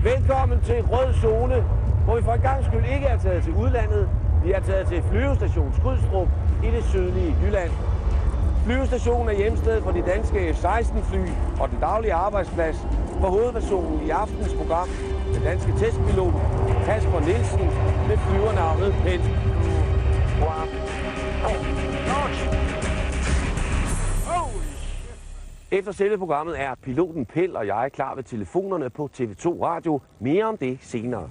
Velkommen til Rød Zone, hvor vi for en gang skyld ikke er taget til udlandet. Vi er taget til flyvestation Skrydstrup i det sydlige Jylland. Flyvestationen er hjemsted for de danske F-16-fly og den daglige arbejdsplads for hovedpersonen i aftens program, den danske testpilot Kasper Nielsen med flyvernavnet Pelt. Efter selve programmet er piloten Pell og jeg klar ved telefonerne på TV2 Radio. Mere om det senere.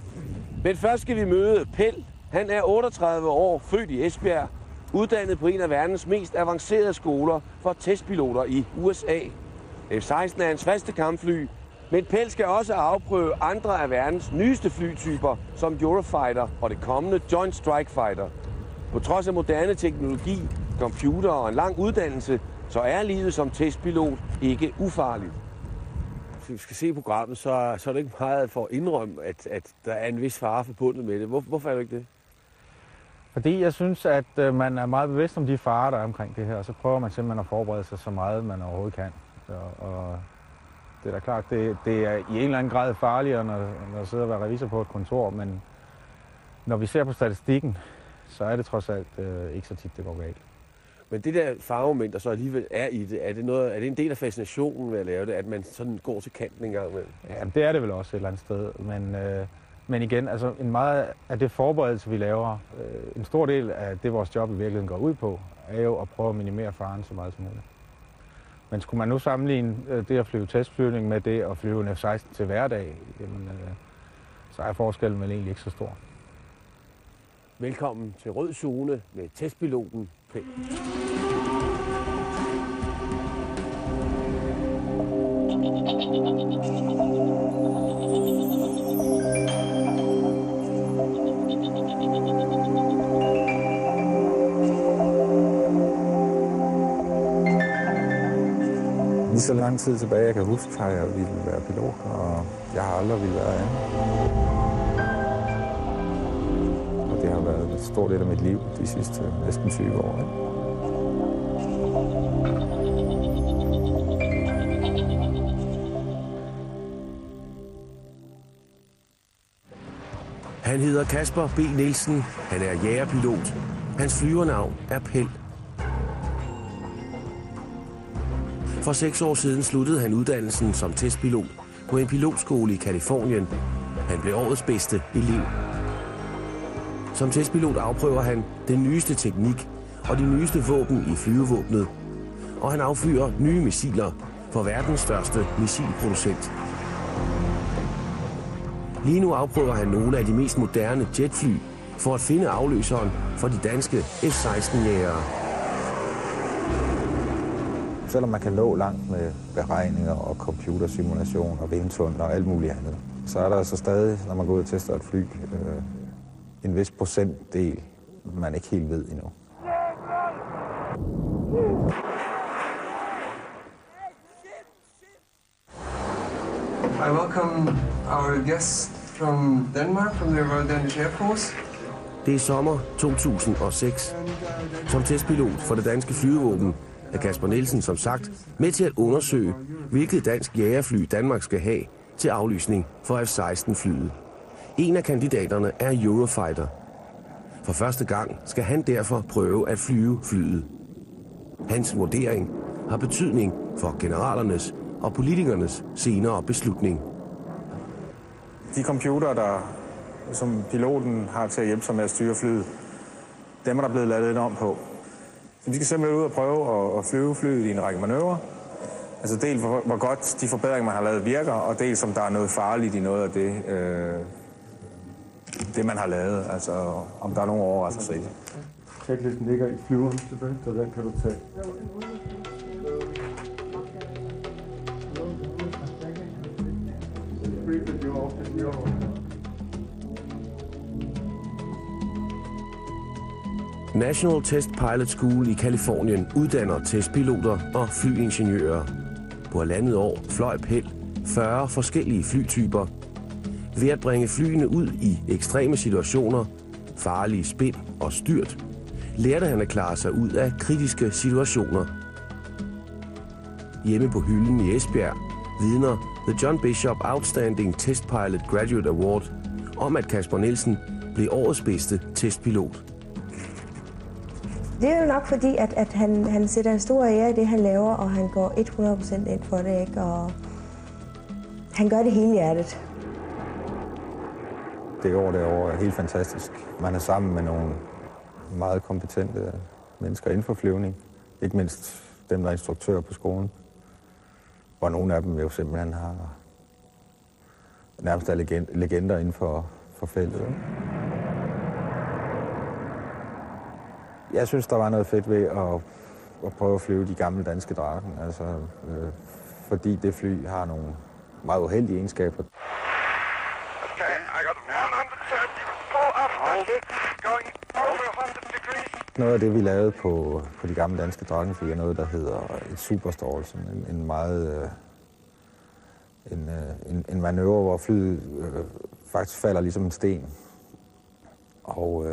Men først skal vi møde Pell. Han er 38 år, født i Esbjerg, uddannet på en af verdens mest avancerede skoler for testpiloter i USA. F-16 er hans faste kampfly, men Pell skal også afprøve andre af verdens nyeste flytyper, som Eurofighter og det kommende Joint Strike Fighter. På trods af moderne teknologi, computer og en lang uddannelse, så er livet som testpilot ikke ufarligt. Hvis vi skal se programmet, så er det ikke meget for at indrømme, at der er en vis fare forbundet med det. Hvorfor er det ikke det? Fordi jeg synes, at man er meget bevidst om de farer, der er omkring det her, og så prøver man simpelthen at forberede sig så meget, man overhovedet kan. Og det er da klart, det er i en eller anden grad farligere, når jeg sidder og være revisor på et kontor, men når vi ser på statistikken, så er det trods alt ikke så tit, det går galt. Men det der faremoment, der så alligevel er i det, er det en del af fascinationen ved at lave det, at man sådan går til kanten en gang imellem? Ja, det er det vel også et eller andet sted, men igen, altså en meget af det forberedelse, vi laver, en stor del af det, vores job i virkeligheden går ud på, er jo at prøve at minimere faren så meget som muligt. Men skulle man nu sammenligne det at flyve testflyvning med det at flyve en F-16 til hverdag, jamen, så er forskellen vel egentlig ikke så stor. Velkommen til Rød Zone med testpiloten Pell. Lige så lang tid tilbage, jeg kan huske, har jeg ville være pilot, og jeg har aldrig ville være andet. Og det har været en stor del af mit liv de sidste næsten 20 år. Ikke? Han hedder Kasper B. Nielsen. Han er jægerpilot. Hans flyvernavn er Pell. For 6 år siden sluttede han uddannelsen som testpilot på en pilotskole i Californien. Han blev årets bedste elev. Som testpilot afprøver han den nyeste teknik og de nyeste våben i flyvevåbnet. Og han affyrer nye missiler for verdens største missilproducent. Lige nu afprøver han nogle af de mest moderne jetfly for at finde afløseren for de danske F-16-jægere. Selvom man kan nå langt med beregninger og computersimulation og vindtunnel og alt muligt andet, så er der altså stadig, når man går ud og tester et fly, en vis procentdel, man ikke helt ved endnu. I welcome our guests from Denmark, from the Royal Danish Air Force. Det er sommer 2006. Som testpilot for det danske flyvevåben er Kasper Nielsen som sagt med til at undersøge, hvilket dansk jægerfly Danmark skal have til aflysning for F-16-flyet. En af kandidaterne er Eurofighter. For første gang skal han derfor prøve at flyve flyet. Hans vurdering har betydning for generalernes og politikernes senere beslutning. De computere, som piloten har til at hjælpe sig med at styre flyet, dem er der blevet lavet lidt om på. Så vi skal simpelthen ud og prøve at flyve flyet i en række manøvrer. Altså dels hvor godt de forbedringer, man har lavet, virker, og dels om der er noget farligt i noget af det man har lavet. Altså om der er nogle overraskelser i det. Checklisten ligger i flyveren tilbage, så den kan du tage. National Test Pilot School i Californien uddanner testpiloter og flyingeniører. På 1,5 år fløj Pell 40 forskellige flytyper. Ved at bringe flyene ud i ekstreme situationer, farlige spin og styrt, lærte han at klare sig ud af kritiske situationer. Hjemme på hylden i Esbjerg vidner The John Bishop Outstanding Test Pilot Graduate Award om, at Kasper Nielsen blev årets bedste testpilot. Det er jo nok fordi, at han sætter en stor ære i det, han laver, og han går 100% ind for det, ikke? Og han gør det hele hjertet. Det år derovre er helt fantastisk. Man er sammen med nogle meget kompetente mennesker inden for flyvning. Ikke mindst dem, der er instruktører på skolen. Hvor nogle af dem jo simpelthen har nærmest er legender inden for feltet. Jeg synes, der var noget fedt ved at prøve at flyve de gamle danske Draken. Altså, fordi det fly har nogle meget uheldige egenskaber. Okay, I got 134 after 6, going over 100 degrees. Noget af det, vi lavede på de gamle danske Drakenfly, er noget, der hedder et superstall. En meget en manøvre, hvor flyet faktisk falder ligesom en sten. Og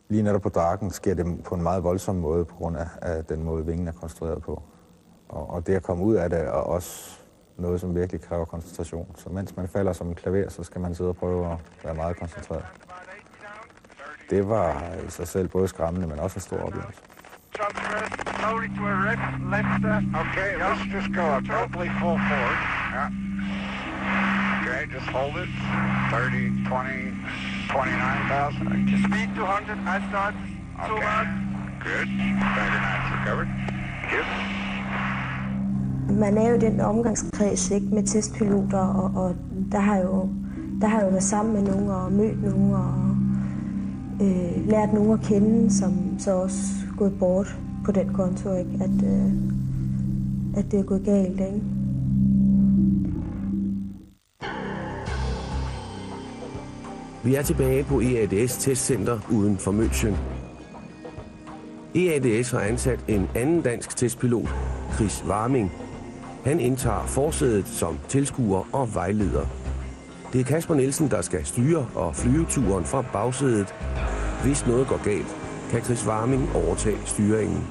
lige netop på Draken sker det på en meget voldsom måde, på grund af den måde, vingen er konstrueret på. Og det at komme ud af det er også noget, som virkelig kræver koncentration. Så mens man falder som en klaver, så skal man sidde og prøve at være meget koncentreret. Det var i sig selv både skræmmende, men også en stor oplevelse. Okay, let's just go totally full forward. Yeah. Okay, just hold it. 30, 20, 29,000. Just speed 200, I start. Okay, good. Bagger 9's recovered. Yes. Man er jo den omgangskreds, ikke, med testpiloter, og der har jo været sammen med nogen og mødt nogen og lært nogen at kende, som så også gået bort på den konto, ikke? At det er gået galt, ikke? Vi er tilbage på EADS testcenter uden for München. EADS har ansat en anden dansk testpilot, Chris Warming. Han indtager forsædet som tilskuer og vejleder. Det er Kasper Nielsen, der skal styre og flyve turen fra bagsædet. Hvis noget går galt, kan Chris Warming overtage styringen.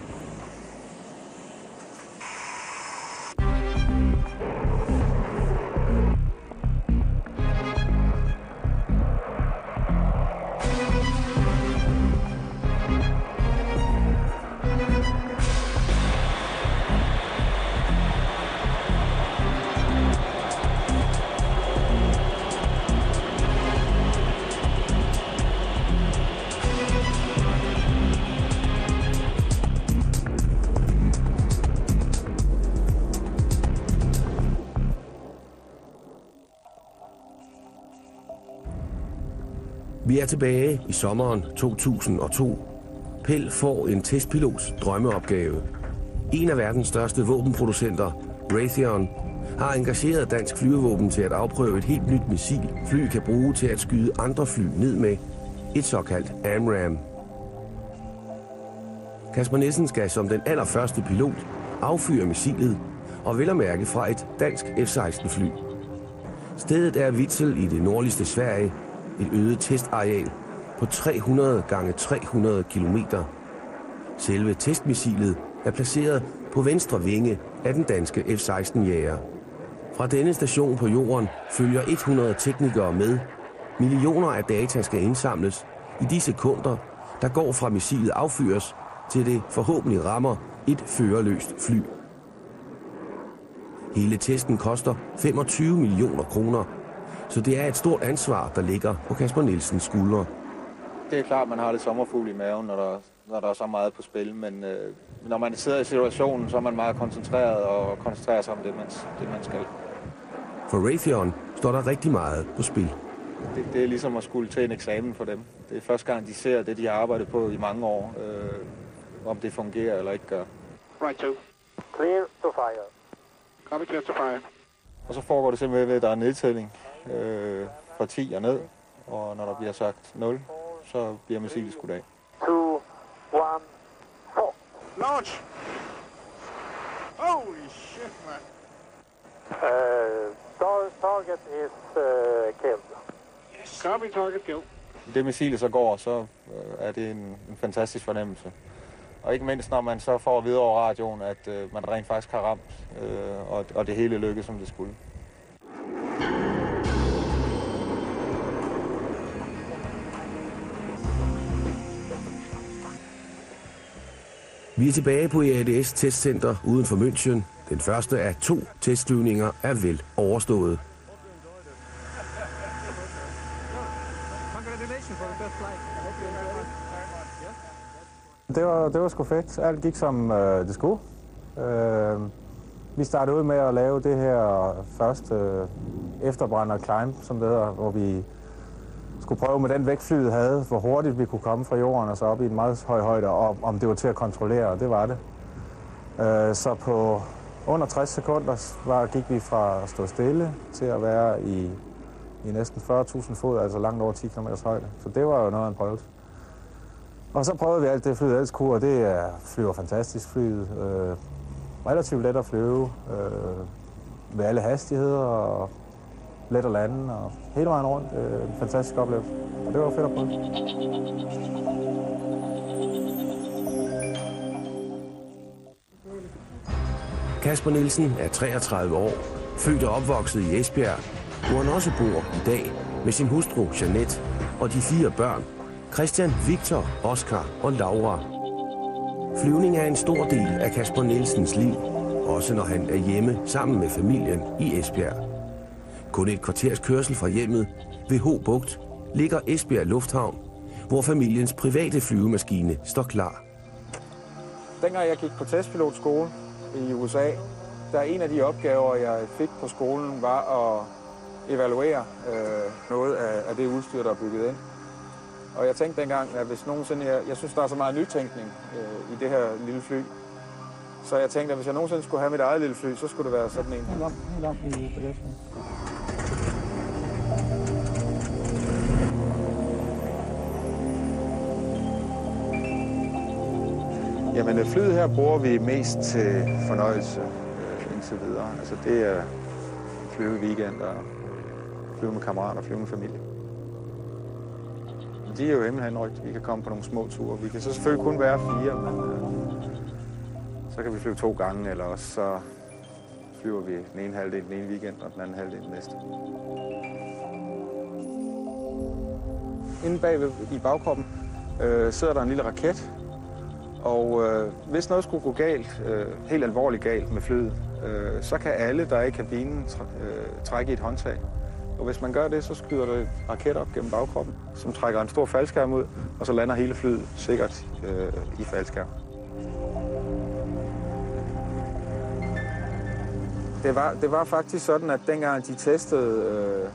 Vi er tilbage i sommeren 2002. Pell får en testpilots drømmeopgave. En af verdens største våbenproducenter, Raytheon, har engageret dansk flyvevåben til at afprøve et helt nyt missil, fly kan bruge til at skyde andre fly ned med. Et såkaldt AMRAAM. Kasper Nielsen skal som den allerførste pilot affyre missilet, og vel at mærke fra et dansk F-16-fly. Stedet er Witzel i det nordligste Sverige, et øde testareal på 300 x 300 kilometer. Selve testmissilet er placeret på venstre vinge af den danske F-16-jager. Fra denne station på jorden følger 100 teknikere med. Millioner af data skal indsamles i de sekunder, der går fra missilet affyres, til det forhåbentlig rammer et førerløst fly. Hele testen koster 25 millioner kroner, så det er et stort ansvar, der ligger på Kasper Nielsens skuldre. Det er klart, at man har lidt sommerfugl i maven, når der er så meget på spil, men når man sidder i situationen, så er man meget koncentreret og koncentrerer sig om det, man skal. For Raytheon står der rigtig meget på spil. Det er ligesom at skulle til en eksamen for dem. Det er første gang, de ser det, de har arbejdet på i mange år, om det fungerer eller ikke gør. Right to. Clear to fire. Copy, clear to fire. Og så foregår det simpelthen ved, at der er en nedtælling fra 10 og ned, og når der bliver sagt 0, så bliver missilet skudt af. 2, 1, 4. Launch! Holy shit, man. Target is killed. Yes. Copy, target killed. Det missilet så går, så er det en fantastisk fornemmelse. Og ikke mindst, når man så får at vide over radioen, at man rent faktisk har ramt, og det hele lykkes, som det skulle. Vi er tilbage på EADS testcenter uden for München. Den første af 2 testflyvninger er vel overstået. Det var sgu fedt. Alt gik som det skulle. Vi startede ud med at lave det her første efterbrænder climb, som det hedder, hvor vi skulle prøve med den vægt flyet havde, hvor hurtigt vi kunne komme fra jorden og så op i en meget høj højde, og om det var til at kontrollere, og det var det. Så på under 60 sekunder gik vi fra at stå stille til at være i næsten 40.000 fod, altså langt over 10 km højde. Så det var jo noget af en prøvelse. Og så prøvede vi alt det flyet ellers kunne, og det flyver fantastisk flyet. Relativt let at flyve ved alle hastigheder, og let at lande, og hele vejen rundt. En fantastisk oplevelse, og det var fedt at prøve. Kasper Nielsen er 33 år, født og opvokset i Esbjerg, hvor han også bor i dag med sin hustru Jeanette og de 4 børn, Christian, Victor, Oscar og Laura. Flyvning er en stor del af Kasper Nielsens liv, også når han er hjemme sammen med familien i Esbjerg. Kun et kvarters kørsel fra hjemmet ved Ho Bugt ligger Esbjerg Lufthavn, hvor familiens private flyvemaskine står klar. Dengang jeg gik på testpilotskole i USA, der en af de opgaver, jeg fik på skolen, var at evaluere noget af det udstyr, der er bygget ind. Og jeg tænkte dengang, at hvis nogensinde, jeg synes, der er så meget nytænkning i det her lille fly, så jeg tænkte, at hvis jeg nogensinde skulle have mit eget lille fly, så skulle det være sådan en. Helt om i bagagen. Jamen, flyet her bruger vi mest til fornøjelse indtil videre. Altså, det er flyve i weekender, flyve med kammerater, flyve med familie. De er jo himmelhenrygt. Vi kan komme på nogle små ture. Vi kan så selvfølgelig kun være 4, men så kan vi flyve 2 gange, eller også så flyver vi den ene halvdel den ene weekend, og den anden halvdel den næste. Inde bagved i bagkroppen sidder der en lille raket, og hvis noget skulle gå galt, helt alvorligt galt med flyet, så kan alle, der er i kabinen, trække i et håndtag. Og hvis man gør det, så skyder der et raket op gennem bagkroppen, som trækker en stor faldskærm ud, og så lander hele flyet sikkert i faldskærm. Det var faktisk sådan, at dengang de testede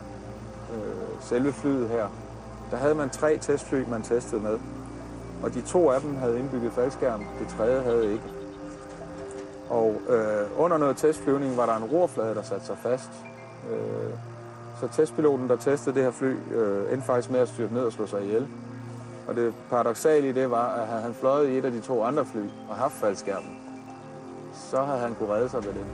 selve flyet her, der havde man 3 testfly, man testede med. Og de 2 af dem havde indbygget faldskærm, det 3. havde ikke. Og under noget testflyvning var der en rorflade, der satte sig fast. Så testpiloten, der testede det her fly, endte faktisk med at styrte ned og slå sig ihjel. Og det paradoksale i det var, at havde han fløjet i et af de 2 andre fly og haft faldskærmen, så havde han kunne redde sig ved det.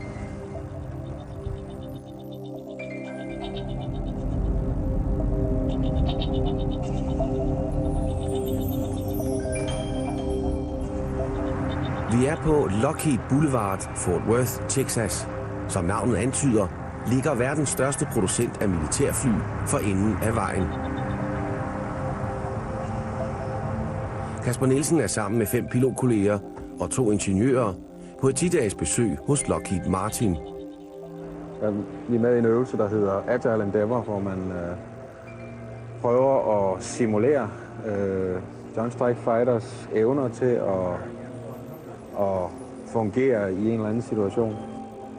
Vi er på Lockheed Boulevard, Fort Worth, Texas. Som navnet antyder, ligger verdens største producent af militærfly for enden af vejen. Kasper Nielsen er sammen med 5 pilotkolleger og 2 ingeniører på et 10-dages besøg hos Lockheed Martin. Vi er med i en øvelse, der hedder Agile Endeavour, hvor man prøver at simulere Joint Strike Fighters evner til at fungere i en eller anden situation,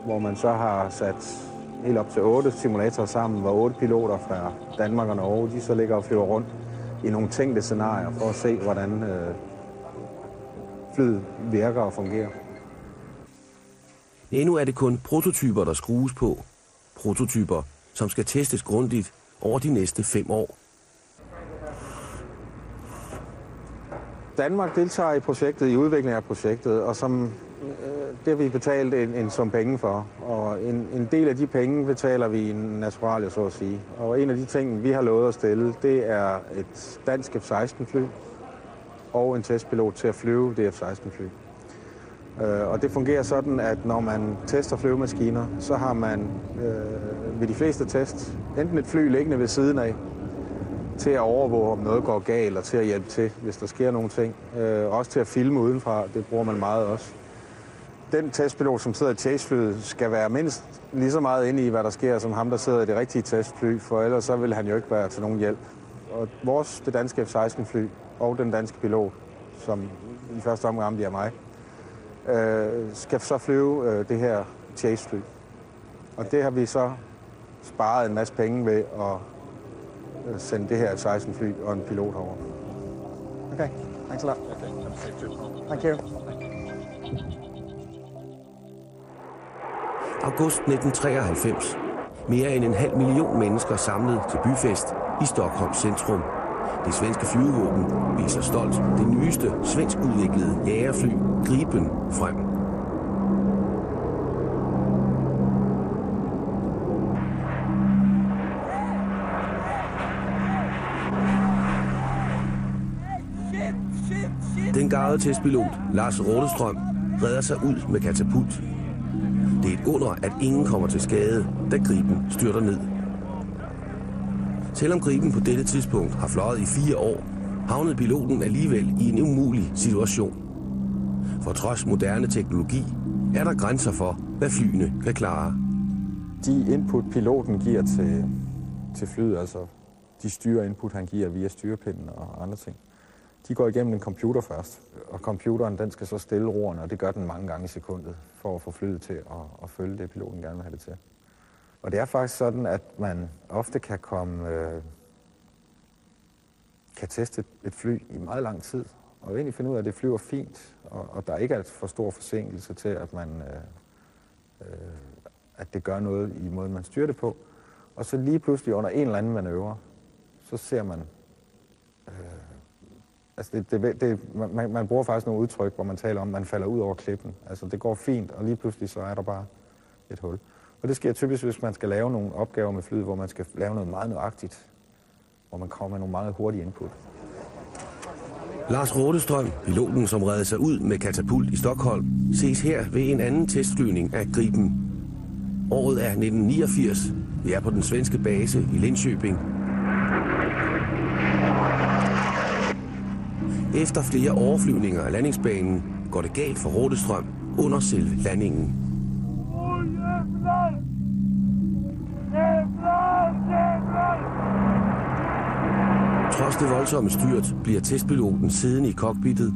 hvor man så har sat helt op til 8 simulatorer sammen, hvor 8 piloter fra Danmark og Norge, de så ligger og flyver rundt i nogle tænkte scenarier for at se, hvordan flyet virker og fungerer. Endnu er det kun prototyper, der skrues på. Prototyper, som skal testes grundigt over de næste 5 år. Danmark deltager i projektet, i udviklingen af projektet, og som det har vi betalt en sum penge for. Og en del af de penge betaler vi i naturalia, så at sige. Og en af de ting, vi har lovet at stille, det er et dansk F-16-fly. og en testpilot til at flyve det F-16-fly. Og det fungerer sådan, at når man tester flyvemaskiner, så har man ved de fleste tests enten et fly liggende ved siden af, til at overvåge, om noget går galt, og til at hjælpe til, hvis der sker nogle ting. Også til at filme udenfra, det bruger man meget også. Den testpilot, som sidder i chaseflyet, skal være mindst lige så meget inde i, hvad der sker, som ham, der sidder i det rigtige testfly, for ellers så vil han jo ikke være til nogen hjælp. Og det danske F-16-fly og den danske pilot, som i første omgang bliver mig, skal så flyve det her chasefly. Og det har vi så sparet en masse penge ved at sende det her F-16-fly og en pilot over. Okay, thanks a lot. Thank you. August 1993. Mere end 500.000 mennesker samlet til byfest i Stockholms centrum. Det svenske flyvevåben viser stolt det nyeste svensk udviklede jagerfly Gripen frem. Den garvede testpilot Lars Rådeström redder sig ud med katapult. Det er et under, at ingen kommer til skade, da Gripen styrter ned. Selvom Gripen på dette tidspunkt har fløjet i 4 år, havnede piloten alligevel i en umulig situation. For trods moderne teknologi er der grænser for, hvad flyene kan klare. De input, piloten giver til flyet, altså de styre-input, han giver via styrepinden og andre ting, de går igennem en computer først. Og computeren, den skal så stille roerne, og det gør den mange gange i sekundet, for at få flyet til at følge det, piloten gerne vil have det til. Og det er faktisk sådan, at man ofte kan teste et fly i meget lang tid, og egentlig finde ud af, at det flyver fint, og der ikke er for stor forsinkelse til, at det gør noget i måden, man styrer det på. Og så lige pludselig under en eller anden manøvre, så ser man... man bruger faktisk nogle udtryk, hvor man taler om, at man falder ud over klippen. Altså det går fint, og lige pludselig så er der bare et hul. Og det sker typisk, hvis man skal lave nogle opgaver med flyet, hvor man skal lave noget meget nøjagtigt, hvor man kommer med nogle meget hurtige input. Lars Rådeström, piloten som reddede sig ud med katapult i Stockholm, ses her ved en anden testflyvning af Gripen. Året er 1989. Vi er på den svenske base i Linköping. Efter flere overflyvninger af landingsbanen går det galt for Rådeström under selve landingen. Trods det voldsomme styrt bliver testpiloten siddende i cockpittet,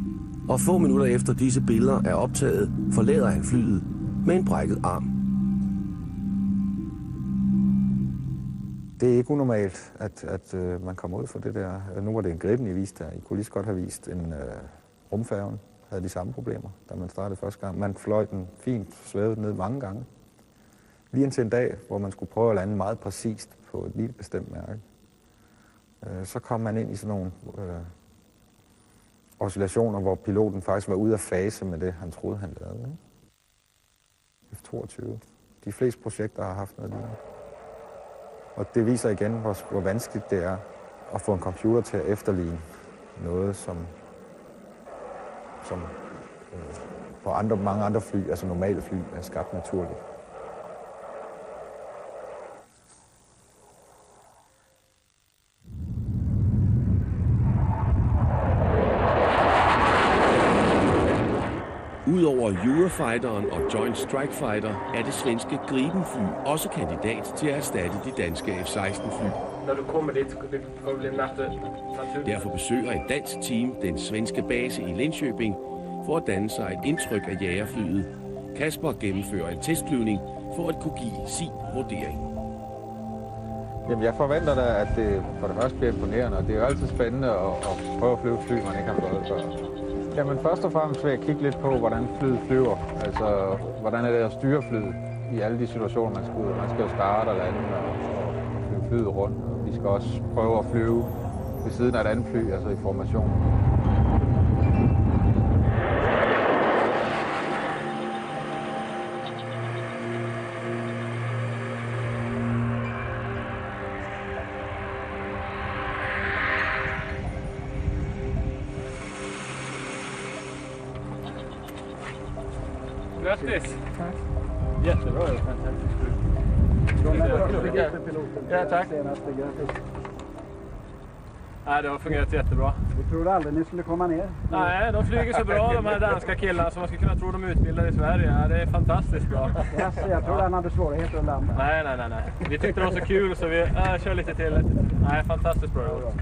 og få minutter efter disse billeder er optaget, forlader han flyet med en brækket arm. Det er ikke unormalt, at man kommer ud for det der. Nu var det en Gripen, I viste der. I kunne lige så godt have vist en rumfærgen. Havde de samme problemer, da man startede første gang. Man fløj den fint, svævede ned mange gange. Lige indtil en dag, hvor man skulle prøve at lande meget præcist på et lige bestemt mærke. Så kom man ind i sådan nogle oscillationer, hvor piloten faktisk var ude af fase med det, han troede, han lavede. F-22. De fleste projekter har haft noget lignende. Og det viser igen, hvor vanskeligt det er at få en computer til at efterligne noget, som på mange andre fly, altså normale fly, er skabt naturligt. Udover Eurofighteren og Joint Strike Fighter er det svenske Gripenfly også kandidat til at erstatte de danske F-16-fly. Når du kommer dit, Derfor besøger et dansk team den svenske base i Linköping for at danne sig et indtryk af jagerflyet. Kasper gennemfører en testflyvning for at kunne give sin vurdering. Jamen, jeg forventer da, at det for det første bliver imponerende, og det er jo altid spændende at prøve at flyve et fly, man ikke har prøvet før. Jamen, først og fremmest vil jeg kigge lidt på, hvordan flyet flyver. Altså, hvordan er det at styre flyet i alle de situationer, man skal ud. Man skal jo starte og lande og flyve flyet rundt. Og vi skal også prøve at flyve ved siden af et andet fly, altså i formation. Grattis! Tack. Jättebra, det är fantastiskt. Ja, tack. Nej, det har fungerat jättebra. Vi trodde aldrig ni skulle komma ner. Nej, de flyger så bra de här danska killarna som man skulle kunna tro de utbildade i Sverige. Ja, det är fantastiskt bra. Jag tror han hade svårigheter att landa. Nej. Vi tyckte det var så kul så vi kör lite till. Nej, fantastiskt bra gjort.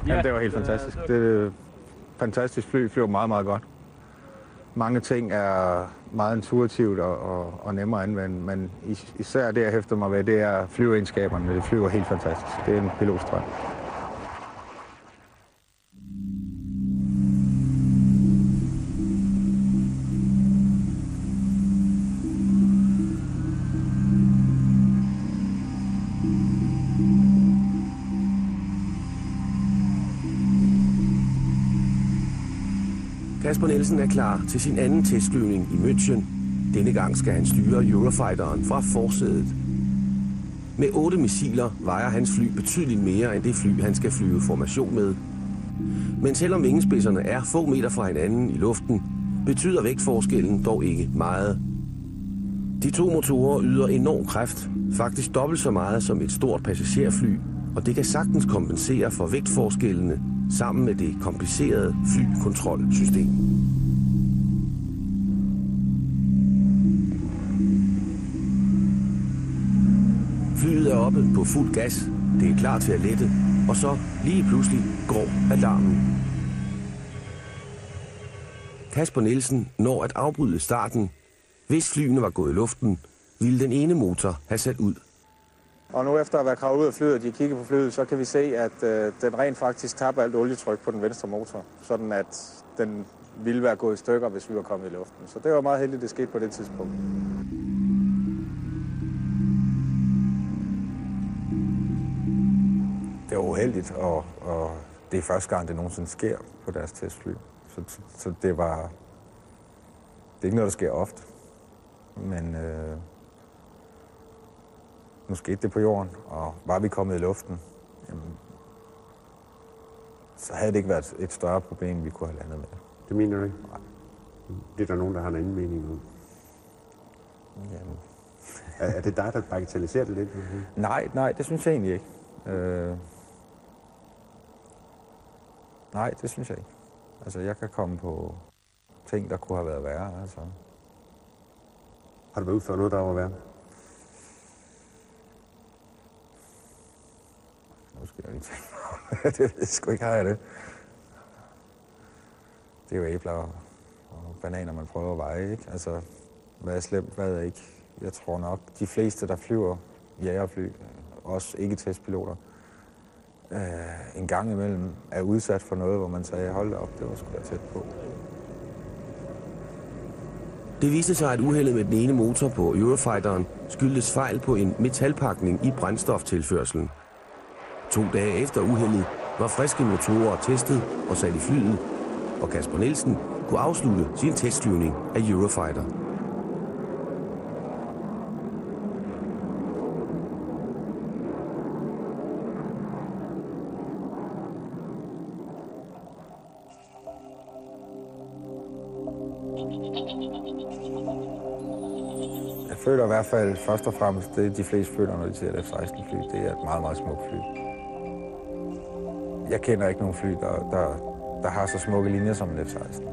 Ja, det var helt fantastisk. Det er et fantastisk fly. Flyver meget, meget godt. Mange ting er meget intuitivt og nemmere at anvende, men især det, jeg hæfter mig ved, det er flyveegenskaberne. Det flyver helt fantastisk. Det er en pilotstrøm. Kasper Nielsen er klar til sin anden testflyvning i München. Denne gang skal han styre Eurofighteren fra forsædet. Med 8 missiler vejer hans fly betydeligt mere end det fly, han skal flyve formation med. Men selvom vingespidserne er få meter fra hinanden i luften, betyder vægtforskellen dog ikke meget. De 2 motorer yder enorm kraft, faktisk dobbelt så meget som et stort passagerfly, og det kan sagtens kompensere for vægtforskellene sammen med det komplicerede flykontrolsystem. Flyet er oppe på fuld gas, det er klar til at lette, og så lige pludselig går alarmen. Kasper Nielsen når at afbryde starten. Hvis flyene var gået i luften, ville den ene motor have sat ud. Og nu efter at være kravet ud af flyet, og de kigger på flyet, så kan vi se, at den rent faktisk taber alt olietryk på den venstre motor, sådan at den ville være gået i stykker, hvis vi var kommet i luften. Så det var meget heldigt, det skete på det tidspunkt. Det var uheldigt, og det er første gang, det nogensinde sker på deres testfly. Så det er ikke noget, der sker ofte. Men nu skete det på jorden, og var vi kommet i luften, jamen, så havde det ikke været et større problem, vi kunne have landet med. Det mener du ikke? Nej. Det er der nogen, der har en anden mening om. Jamen. Er det dig, der bagatelliserer det lidt? Nej, det synes jeg egentlig ikke. Nej, det synes jeg ikke. Altså, jeg kan komme på ting, der kunne have været værre. Altså. Har du været ude for noget, der var værre? Nu skal jeg ikke tænke mig. Det ved jeg sgu ikke, har jeg det. Det er jo æbler og bananer, man prøver at veje, ikke? Altså, hvad er slemt, hvad er ikke? Jeg tror nok, de fleste, der flyver jagerfly, også ikke-testpiloter, en gang imellem er udsat for noget, hvor man sagde, hold op, det var sgu da tæt på. Det viste sig, at uheldet med den ene motor på Eurofighteren skyldtes fejl på en metalpakning i brændstoftilførselen. 2 dage efter uheldet var friske motorer testet og sat i flyet, og Kasper Nielsen kunne afslutte sin testflyvning af Eurofighter. Jeg føler i hvert fald først og fremmest, det de fleste føler, når de ser et F-16-fly, det er et meget, meget smukt fly. Jeg kender ikke nogen fly, der har så smukke linjer som en F-16.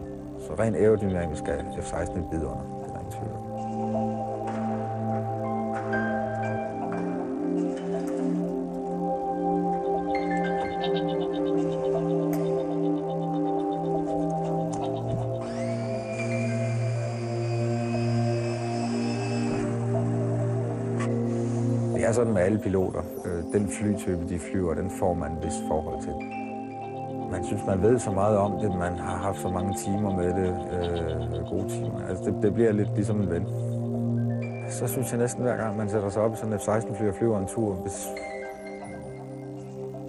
Så rent aerodynamisk er F-16 et vidunder. Det er der ingen tvivl om. Det er sådan med alle piloter. Den flytype, de flyver, den får man et vist forhold til. Man synes, man ved så meget om det, man har haft så mange timer med det, gode timer. Altså, det bliver lidt ligesom en ven. Så synes jeg næsten hver gang, man sætter sig op i sådan en F-16-fly og flyver en tur,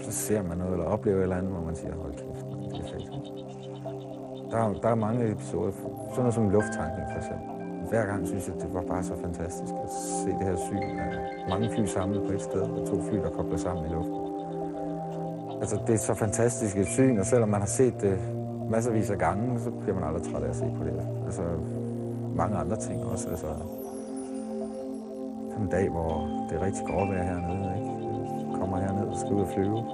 så ser man noget eller oplever et eller andet, hvor man siger, hold kæft, det er fedt. Der er mange episoder, sådan noget som lufttankning for eksempel. Hver gang synes jeg, det var bare så fantastisk at se det her syn af mange fly samlet på et sted, og 2 fly, der kobler sammen i luften. Altså, det er så fantastisk et syn, og selvom man har set det masservis af gange, så bliver man aldrig træt af at se på det. Altså, mange andre ting også. Altså, en dag, hvor det er rigtig gråvejr hernede, ikke? Kommer herned og skal ud og flyve.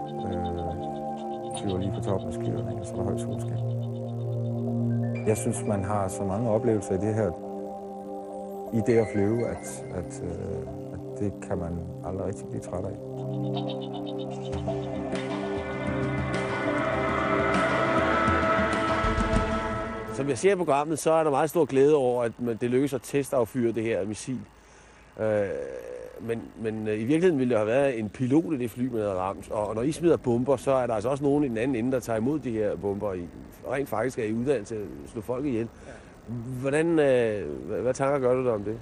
Flyver lige på toppen af skyerne, og så er der højt solskin. Jeg synes, man har så mange oplevelser i det her, i det at flyve, at det kan man aldrig rigtig blive træt af. Som jeg ser i programmet, så er der meget stor glæde over, at det lykkes at testaffyre det her missil. Men i virkeligheden ville der have været en pilot i det fly, man havde ramt. Og når I smider bomber, så er der altså også nogen i den anden ende, der tager imod de her bomber. Rent faktisk er I uddannet til at slå folk ihjel. Hvad tanker gør du der om det?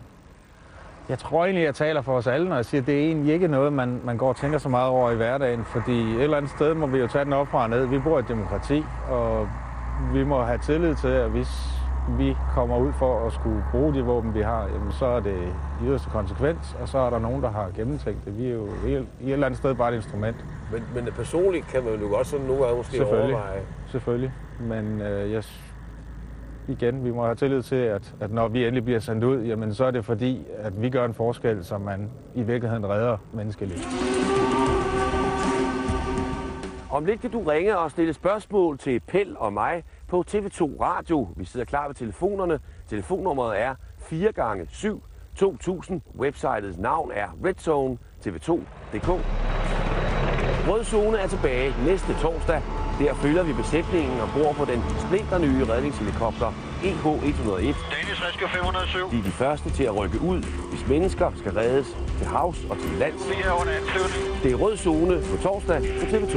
Jeg tror egentlig, jeg taler for os alle, når jeg siger, at det er egentlig ikke noget, man går og tænker så meget over i hverdagen. Fordi et eller andet sted må vi jo tage den op fra og ned. Vi bor i et demokrati, og vi må have tillid til, at hvis vi kommer ud for at skulle bruge de våben, vi har, jamen, så er det i yderste konsekvens, og så er der nogen, der har gennemtænkt det. Vi er jo i et eller andet sted bare et instrument. Men personligt kan man jo godt sådan nogle gange måske overveje. Selvfølgelig. Men igen, vi må have tillid til, at når vi endelig bliver sendt ud, jamen, så er det fordi, at vi gør en forskel, som man i virkeligheden redder menneskeliv. Om lidt kan du ringe og stille spørgsmål til Pell og mig på TV2 Radio. Vi sidder klar ved telefonerne. Telefonnummeret er 4x7 2000. Websitets navn er Redzone TV2.dk. Rød Zone er tilbage næste torsdag. Der følger vi besætningen ombord på den splinternye redningshelikopter EH-101. Danish Rescue 507. De er de første til at rykke ud, hvis mennesker skal reddes til havs og til lands. Vi er under ansøgning. Det er Rød Zone på torsdag på TV2.